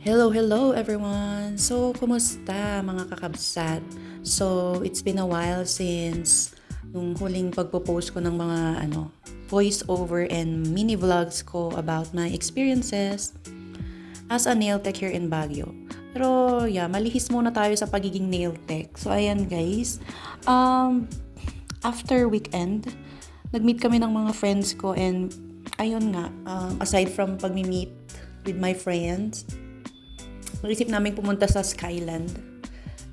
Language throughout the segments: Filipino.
Hello everyone! So, kumusta mga kakabsat? So, it's been a while since nung huling pagpo-post ko ng mga voice over and mini vlogs ko about my experiences as a nail tech here in Baguio. Pero yeah, malihis muna tayo sa pagiging nail tech. So, ayan guys. After weekend, nag-meet kami ng mga friends ko and ayun nga, aside from pag-meet with my friends, naisip namin pumunta sa Skyland.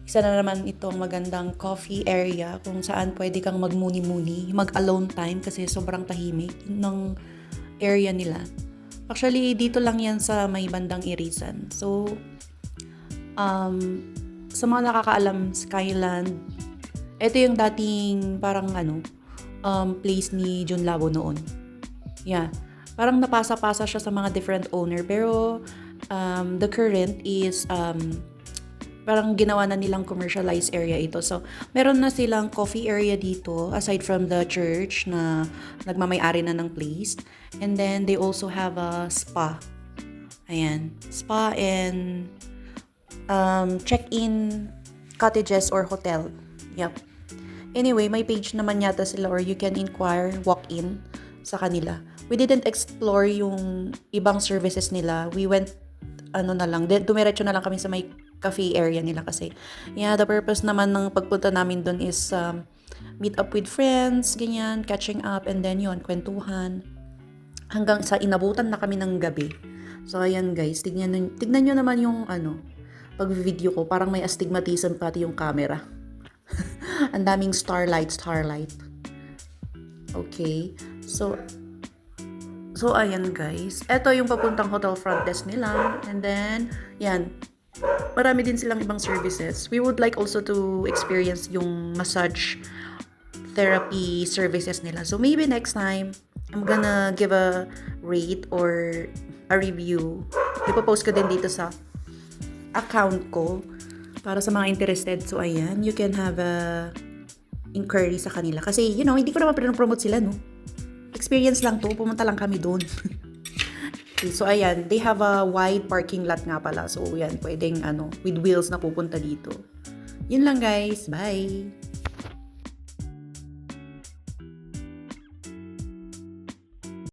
Isa na naman itong magandang coffee area kung saan pwede kang magmuni-muni, mag-alone time kasi sobrang tahimik ng area nila. Actually, dito lang yan sa may bandang Irisan. So, sa mga nakakaalam, Skyland, ito yung dating parang place ni Jun Labo noon. Yeah. Parang napasa-pasa siya sa mga different owner pero the current is parang ginawa na nilang commercialized area ito. So, meron na silang coffee area dito aside from the church na nagmamay-ari na ng place. And then they also have a spa. Ayan, spa and check-in cottages or hotel. Yep. Anyway, may page naman yata sila or you can inquire, walk in sa kanila. We didn't explore yung ibang services nila. We went, dumiretso na lang kami sa may cafe area nila kasi, yeah, the purpose naman ng pagpunta namin dun is meet up with friends, ganyan, catching up, and then yun, kwentuhan. Hanggang sa inabutan na kami ng gabi. So, ayan guys, tignan nyo naman yung pag-video ko, parang may astigmatism pati yung camera. Ang daming starlight. Okay, So, ayan guys. Ito yung papuntang hotel front desk nila. And then, yan. Marami din silang ibang services. We would like also to experience yung massage therapy services nila. So, maybe next time, I'm gonna give a rate or a review. Ipopost ko din dito sa account ko para sa mga interested. So, ayan. You can have a inquiry sa kanila. Kasi, hindi ko naman promote sila, no? Experience lang to, pumunta lang kami doon. Okay, so ayan, they have a wide parking lot nga pala. So yan, pwedeng with wheels na pupunta dito. Yun lang guys, bye!